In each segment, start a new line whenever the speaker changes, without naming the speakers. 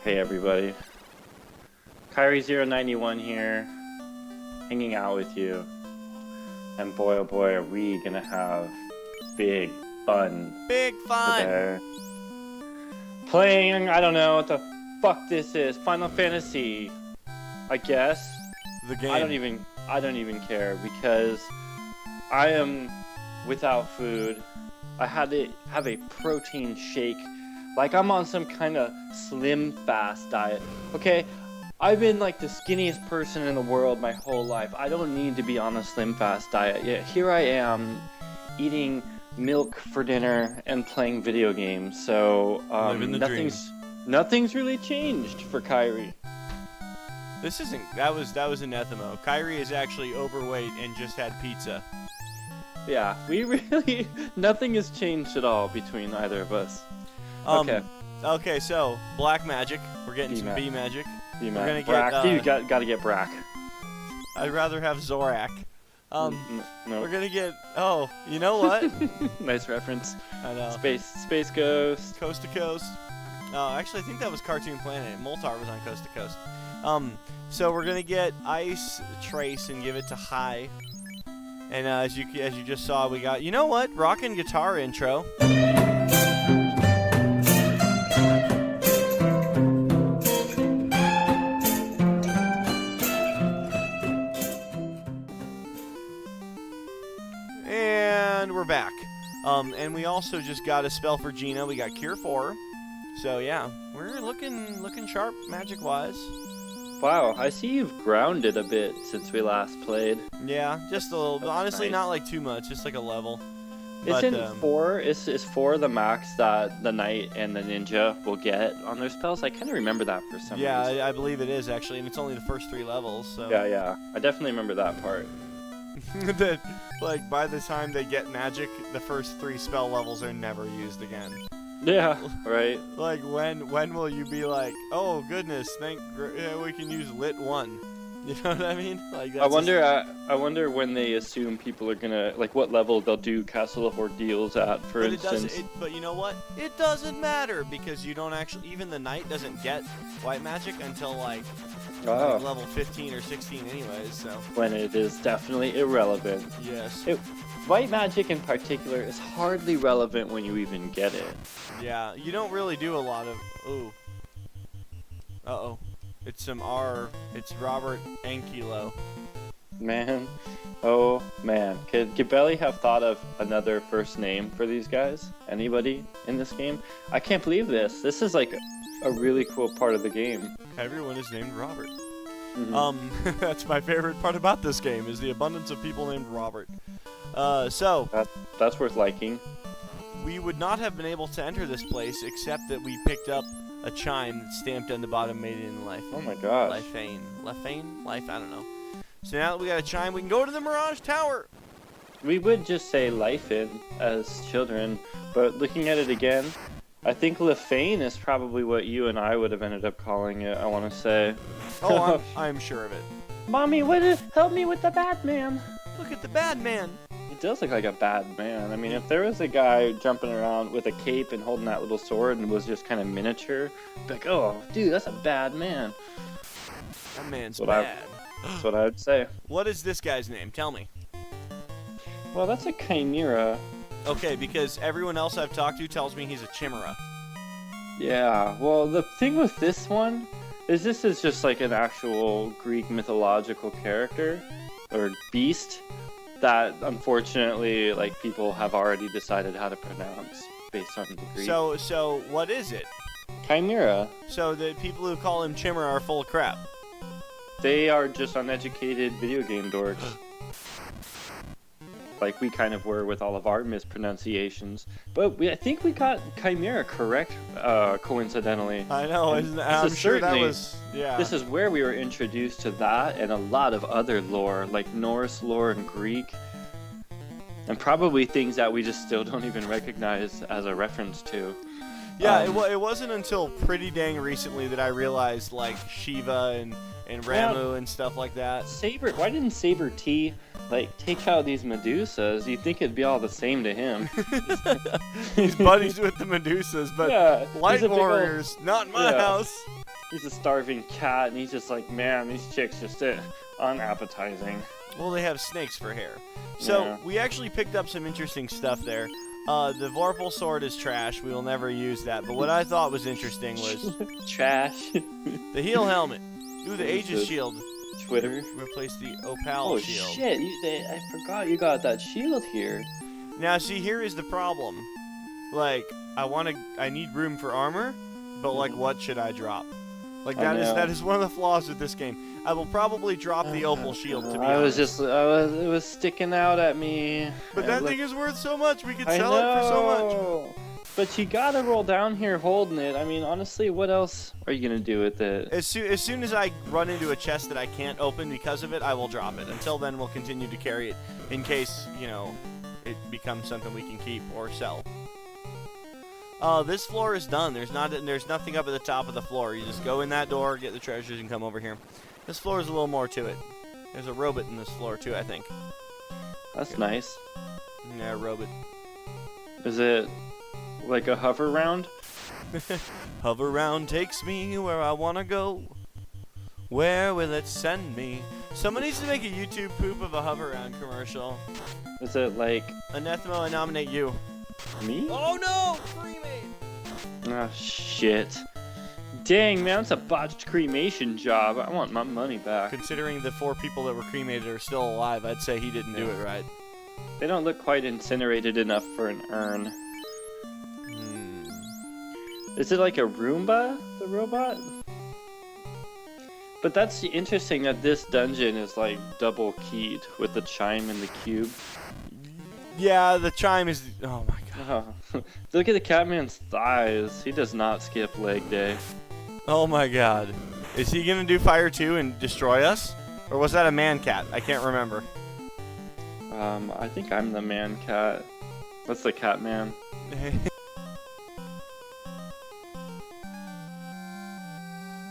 Hey everybody, Kyrie091 here, hanging out with you, and boy oh boy are we gonna have big fun.
Big fun!
Today. Playing, I don't know what the fuck this is, Final Fantasy, I guess.
The game.
I don't even care because I am without food. I had to have a protein shake. Like I'm on some kind of slim fast diet. Okay, I've been like the skinniest person in the world my whole life. I don't need to be on a slim fast diet. Yet here I am eating milk for dinner and playing video games. So nothing's really changed for Kyrie.
This isn't. That was anathema. Kyrie is actually overweight and just had pizza.
Yeah, we really nothing has changed at all between either of us. Okay.
Okay, so black magic. We're getting some B magic.
We're
gonna
Brack.
get.
You gotta get Brack.
I'd rather have Zorak.
No.
We're gonna get. Oh, you know what?
Nice reference.
I know.
Space Ghost.
Coast to Coast. Actually, I think that was Cartoon Planet. Moltar was on Coast to Coast. So we're gonna get Ice Trace and give it to High. And as you just saw, we got. You know what? Rockin' guitar intro. And we're back. And we also just got a spell for Gina. We got Cure 4. So yeah, we're looking sharp magic-wise.
Wow, I see you've grounded a bit since we last played.
Yeah, just a little.
That's
honestly,
nice.
Not like too much. Just like a level.
Isn't 4 is 4 the max that the knight and the ninja will get on their spells? I kind of remember that for some reason.
Yeah, I believe it is actually, and it's only the first 3 levels. So.
Yeah, I definitely remember that part.
That, like, by the time they get magic, the first 3 spell levels are never used again.
Yeah, right.
Like, when will you be like, oh goodness, we can use lit 1. You know what I mean? Like that's
I wonder when they assume people are gonna like what level they'll do Castle of Ordeals at, for instance.
But you know what? It doesn't matter because you don't actually. Even the knight doesn't get white magic until like level 15 or 16, anyways. So
when it is definitely irrelevant.
Yes.
White magic in particular is hardly relevant when you even get it.
Yeah, you don't really do a lot of. Ooh. Uh-oh. It's it's Robert Ankilo.
Man. Oh, man. Could Gabelli have thought of another first name for these guys? Anybody in this game? I can't believe this. This is like a really cool part of the game.
Everyone is named Robert.
Mm-hmm.
That's my favorite part about this game, is the abundance of people named Robert.
That's worth liking.
We would not have been able to enter this place except that we picked up a chime that's stamped on the bottom, made it in life.
Oh my gosh.
Life, I don't know. So now that we got a chime, we can go to the Mirage Tower.
We would just say life in as children, but looking at it again, I think Lefane is probably what you and I would have ended up calling it, I want to say.
Oh, I'm sure of it.
Mommy, help me with the bad man.
Look at the bad man.
He does look like a bad man. I mean, if there was a guy jumping around with a cape and holding that little sword and was just kind of miniature, I'd be like, oh, dude, that's a bad man.
That man's bad.
That's what I would say.
What is this guy's name? Tell me.
Well, that's a chimera.
Okay, because everyone else I've talked to tells me he's a chimera.
Yeah, well, the thing with this one is this is just like an actual Greek mythological character, or beast, that unfortunately like people have already decided how to pronounce based on the Greek.
So what is it?
Chimera.
So the people who call him Chimera are full of crap.
They are just uneducated video game dorks. Like we kind of were with all of our mispronunciations. But I think we got Chimera correct, coincidentally.
I know, I'm sure that was, yeah.
This is where we were introduced to that and a lot of other lore, like Norse lore and Greek. and probably things that we just still don't even recognize as a reference to.
Yeah, it wasn't until pretty dang recently that I realized like Shiva and Ramu and stuff like that.
Saber, why didn't Saber T like take out these Medusas? You'd think it'd be all the same to him.
He's buddies with the Medusas, but
yeah,
light warriors, not in my house.
He's a starving cat, and he's just like, man, these chicks just unappetizing.
Well, they have snakes for hair. So we actually picked up some interesting stuff there. The Vorpal sword is trash. We will never use that. But what I thought was interesting was
trash.
The heal helmet. Ooh, the Aegis shield.
Twitter.
Replace the Opal shield.
Oh shit! I forgot you got that shield here.
Now, see, here is the problem. Like, I need room for armor, but like, what should I drop? Like that is one of the flaws with this game. I will probably drop the Opal shield, to be honest.
It was sticking out at me.
But that thing is worth so much. We could sell it for so much.
But you gotta roll down here holding it. I mean, honestly, what else are you gonna do with it?
As soon as I run into a chest that I can't open because of it, I will drop it. Until then, we'll continue to carry it in case, it becomes something we can keep or sell. This floor is done. There's nothing up at the top of the floor. You just go in that door, get the treasures, and come over here. This floor is a little more to it. There's a robot in this floor too, I think.
That's nice.
Yeah, robot.
Is it like a hover round?
Hover round takes me where I wanna go. Where will it send me? Someone needs to make a YouTube poop of a hover round commercial.
Is it like
Anathema, I nominate you.
me?
Oh no! Cremate!
Oh shit. Dang, man, it's a botched cremation job. I want my money back.
Considering the 4 people that were cremated are still alive, I'd say he didn't do it right.
They don't look quite incinerated enough for an urn. Is it like a Roomba, the robot? But that's interesting that this dungeon is like double keyed with the chime and the cube.
Yeah, the chime is... Oh my god.
Oh. Look at the Catman's thighs. He does not skip leg day.
Oh my god. Is he gonna do fire 2 and destroy us? Or was that a man cat? I can't remember.
I think I'm the man cat. That's the Catman.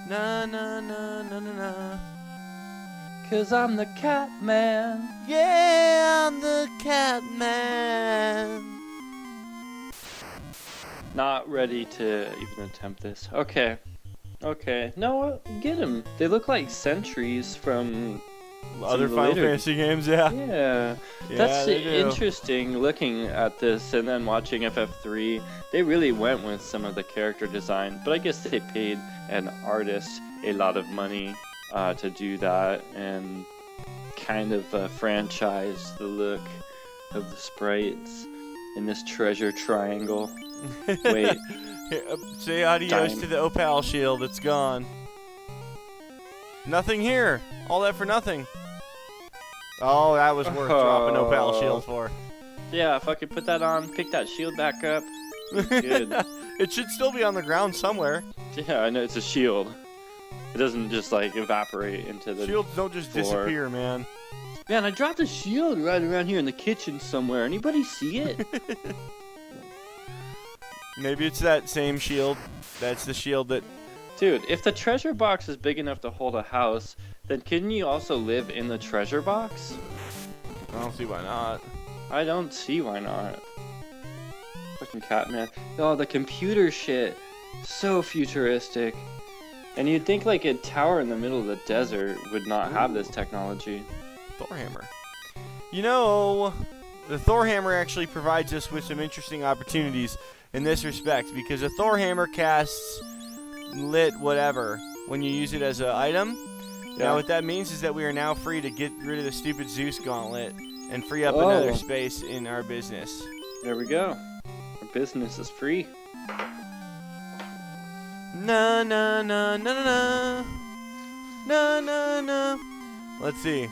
Na na na na na na.
'Cause I'm the Catman.
Yeah, I'm the Catman.
Not ready to even attempt this. Okay. No, get him. They look like sentries from
other Final Fantasy games, yeah.
Yeah. That's interesting looking at this and then watching FF3. They really went with some of the character design, but I guess they paid an artist a lot of money to do that and kind of franchise the look of the sprites in this treasure triangle. Wait.
Say adios to the Opal shield. It's gone. Nothing here. All that for nothing. Oh, that was worth dropping Opal shield for.
Yeah, if I could put that on, pick that shield back up. Good.
It should still be on the ground somewhere.
Yeah, I know it's a shield. It doesn't just like evaporate into the
shields don't just
floor.
Disappear, man.
Man, I dropped a shield right around here in the kitchen somewhere. Anybody see it?
Maybe it's that same shield. That's the shield that...
Dude, if the treasure box is big enough to hold a house, then couldn't you also live in the treasure box?
I don't see why not.
I don't see why not. Fucking Catman. Oh, the computer shit. So futuristic. And you'd think like a tower in the middle of the desert would not have this technology.
Thor hammer. You know, the Thor hammer actually provides us with some interesting opportunities in this respect, because a Thor hammer casts lit whatever when you use it as an item. Yeah. Now what that means is that we are now free to get rid of the stupid Zeus gauntlet and free up another space in our business.
There we go. Our business is free.
Na na na na na na na na. Let's see.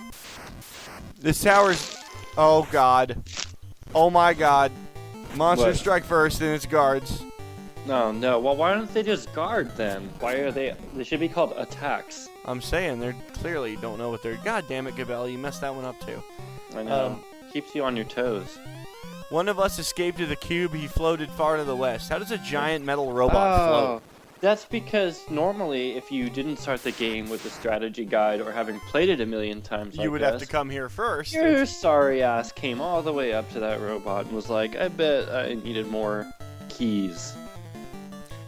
This tower's... Oh god. Oh my god. Monsters strike first, and it's guards.
No. Well, why don't they just guard then? Why are they? They should be called attacks.
I'm saying they clearly don't know what they're. God damn it, Gabel, you messed that one up too.
I know. keeps you on your toes.
One of us escaped to the cube. He floated far to the west. How does a giant metal robot float?
That's because normally, if you didn't start the game with a strategy guide or having played it a million times,
You would have to come here first.
Your sorry ass came all the way up to that robot and was like, "I bet I needed more keys."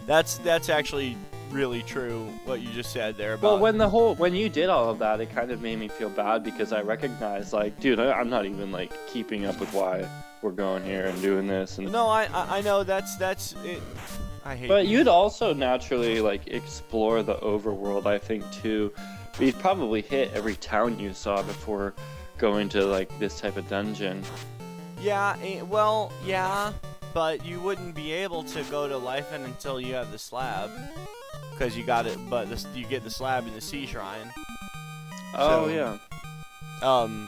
That's actually really true what you just said there about.
Well, when you did all of that, it kind of made me feel bad because I recognized, like, dude, I'm not even like keeping up with why we're going here and doing this. And
no, I know that's it. I hate.
But you'd also naturally like explore the overworld, I think, too. You'd probably hit every town you saw before going to like this type of dungeon.
Yeah, well, yeah, but you wouldn't be able to go to Lifen until you have the slab, because you got it. But you get the slab in the Sea Shrine.
Oh
So,
yeah.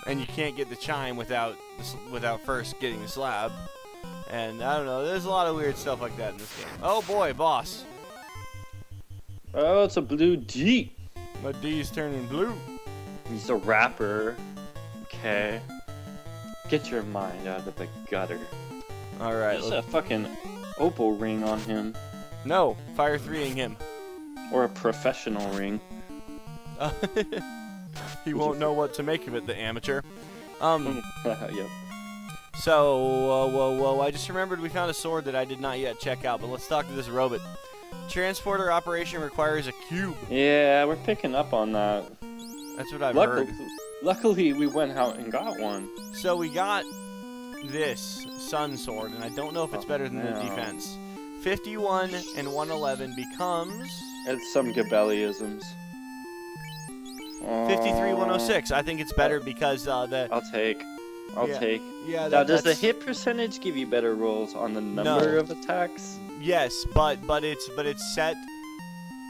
And you can't get the chime without first getting the slab. And I don't know, there's a lot of weird stuff like that in this game. Oh boy, boss.
Oh, it's a blue D.
My D's turning blue.
He's a rapper. Okay. Get your mind out of the gutter.
Alright,
There's a fucking opal ring on him.
no, fire 3ing him.
Or a professional ring.
He won't know what to make of it, the amateur.
Yep.
So, I just remembered we found a sword that I did not yet check out, but let's talk to this robot. Transporter operation requires a cube.
Yeah, we're picking up on that.
That's what I've heard.
Luckily, we went out and got one.
So we got this sun sword, and I don't know if it's better than the
no.
defense. 51 and 111 becomes
It's some Gabelliisms.
53 106. I think it's better because the
I'll take.
yeah.
Now, does the
that's-
hit percentage give you better rolls on the number of attacks?
Yes, but it's set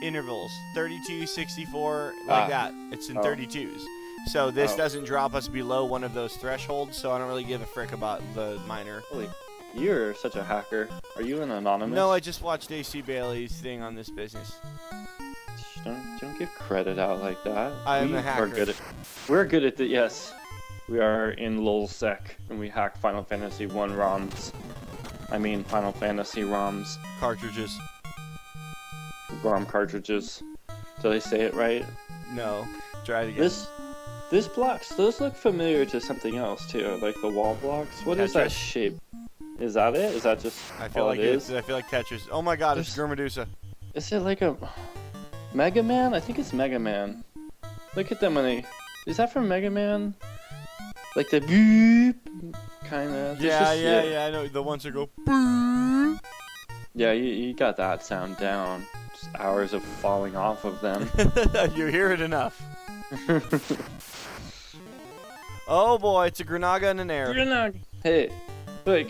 intervals 32, 64, like that. It's in 32s. So this doesn't drop us below one of those thresholds. So I don't really give a frick about the minor.
Holy, you're such a hacker. Are you an anonymous?
No, I just watched AC Bailey's thing on this business.
Don't give credit out like that.
I am a hacker.
We're good at the yes. We are in LulzSec and we hack Final Fantasy 1 ROMs. I mean Final Fantasy ROMs.
Cartridges.
ROM cartridges. Did I say it right?
No. Try it again.
This blocks, those look familiar to something else too, like the wall blocks. What is that
Tetris?
shape? Is that it? Is that just
I feel
all
like
it is?
I feel like Tetris. Oh my God! It's Gurmadusa.
Is it like a Mega Man? I think it's Mega Man. Look at them when they. Is that from Mega Man? Like the beep kind of.
Yeah. I know the ones that go. Boo.
Yeah, you got that sound down. Just hours of falling off of them.
You hear it enough. Oh boy, it's a Granaga and an air.
Hey, look,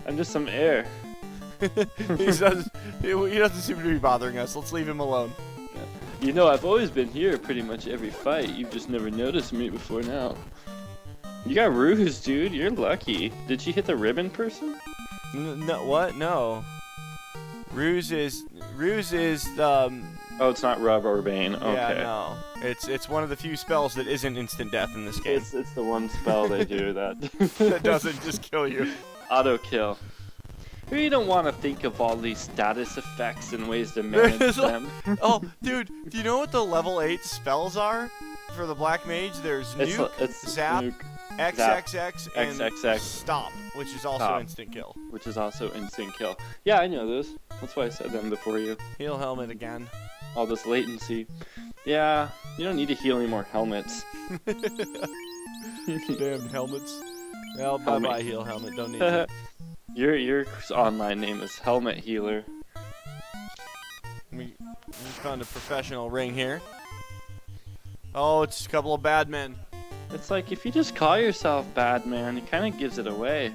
I'm just some air.
he doesn't seem to be bothering us. Let's leave him alone.
You know, I've always been here pretty much every fight. You've just never noticed me before now. You got Ruse, dude. You're lucky. Did she hit the ribbon person?
No, what? No. Ruse is
Oh, it's not Rub or Bane. Okay.
Yeah, no. It's one of the few spells that isn't instant death in this game.
It's the one spell they do that
That doesn't just kill you.
Auto kill. You don't want to think of all these status effects and ways to manage them.
Oh, dude, do you know what the level 8 spells are for the Black Mage? There's Nuke,
it's
Zap,
Nuke,
XXX, and
XXX.
Stop, which is also
Stop.
instant kill.
Which is also instant kill. Yeah, I know those. That's why I said them before you.
Heal helmet again.
All this latency. Yeah, you don't need to heal any more helmets.
Damn helmets. Well,
Helmet.
bye-bye heal helmet. Don't need it.
Your online name is Helmet Healer.
We found a professional ring here. Oh, it's a couple of bad men.
It's like if you just call yourself bad man, it kind of gives it away.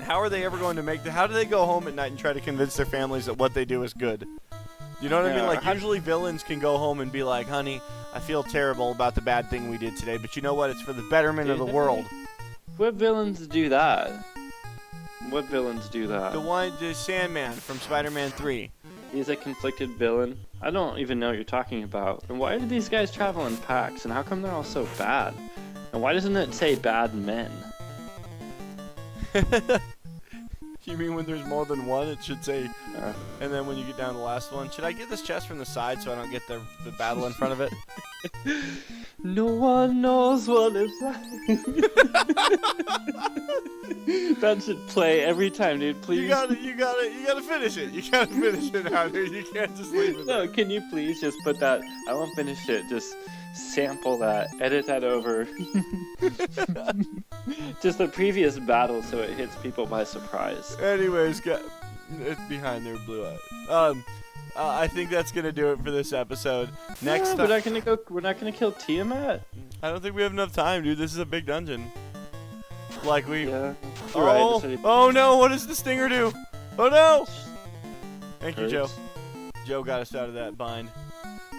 How are they ever going to make how do they go home at night and try to convince their families that what they do is good? You know what I mean? Like, usually villains can go home and be like, honey, I feel terrible about the bad thing we did today, but you know what? It's for the betterment of the world.
What villains do that? What villains do that?
The Sandman from Spider-Man 3.
He's a conflicted villain. I don't even know what you're talking about. And why do these guys travel in packs? And how come they're all so bad? And why doesn't it say bad men?
You mean when there's more than one, it should say,
Uh,
and then when you get down to the last one, should I get this chest from the side so I don't get the battle in front of it?
No one knows what it's like. That should play every time, dude. Please.
You gotta finish it. You gotta finish it out here. You can't just leave it.
No, can you please just put that? I won't finish it. Just sample that. Edit that over. Just the previous battle, so it hits people by surprise.
Anyways, it's behind their blue eye. I think that's gonna do it for this episode. Next time,
we're not gonna kill Tiamat.
I don't think we have enough time, dude. This is a big dungeon. Like we.
Yeah.
Oh no! What does the stinger do? Oh no! Thank you, Joe.
Hurts.
Joe got us out of that bind.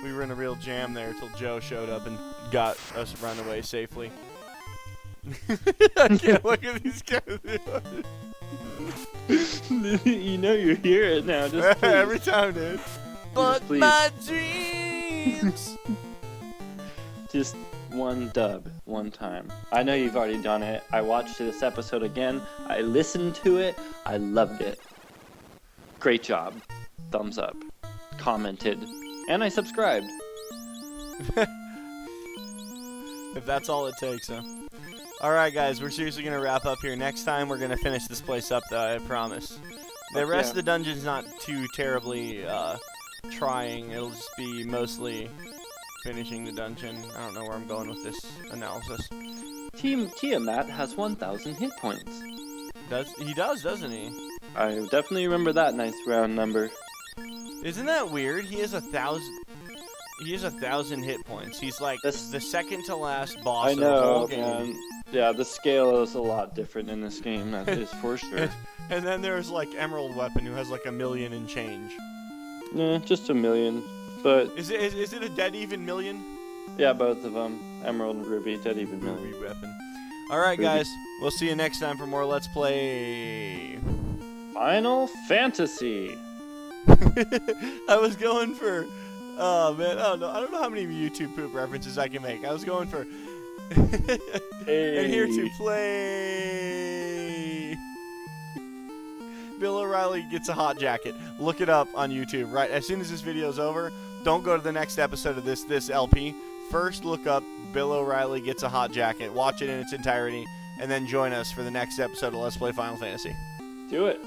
We were in a real jam there till Joe showed up and got us run away safely. I can't look at these guys.
You know you hear it now. Just please.
Every time, dude. But
please.
my dreams.
Just one dub, one time. I know you've already done it. I watched this episode again. I listened to it. I loved it. Great job. Thumbs up. Commented. And I subscribed.
If that's all it takes, huh? Alright, guys, we're seriously going to wrap up here. Next time, we're going to finish this place up, though, I promise. The rest of the dungeon's not too terribly trying. It'll just be mostly finishing the dungeon. I don't know where I'm going with this analysis.
Tiamat has 1,000 hit points.
He does, doesn't he?
I definitely remember that nice round number.
Isn't that weird? He has 1,000. He has 1,000 hit points. He's like the second to last boss of the whole game.
Man. Yeah, the scale is a lot different in this game. That is for sure.
And then there's like Emerald Weapon, who has like 1,000,000 and change.
Yeah, just 1,000,000. But
is it a dead even million?
yeah, both of them. Emerald and Ruby, dead even million.
Ruby Weapon. All right, guys. We'll see you next time for more Let's Play.
Final Fantasy.
I was going for. Oh man, I don't know how many YouTube poop references I can make. I was going for.
Hey.
And here to play. Bill O'Reilly gets a hot jacket. Look it up on YouTube. Right as soon as this video is over, don't go to the next episode of this LP. First, look up Bill O'Reilly gets a hot jacket. Watch it in its entirety, and then join us for the next episode of Let's Play Final Fantasy.
Do it.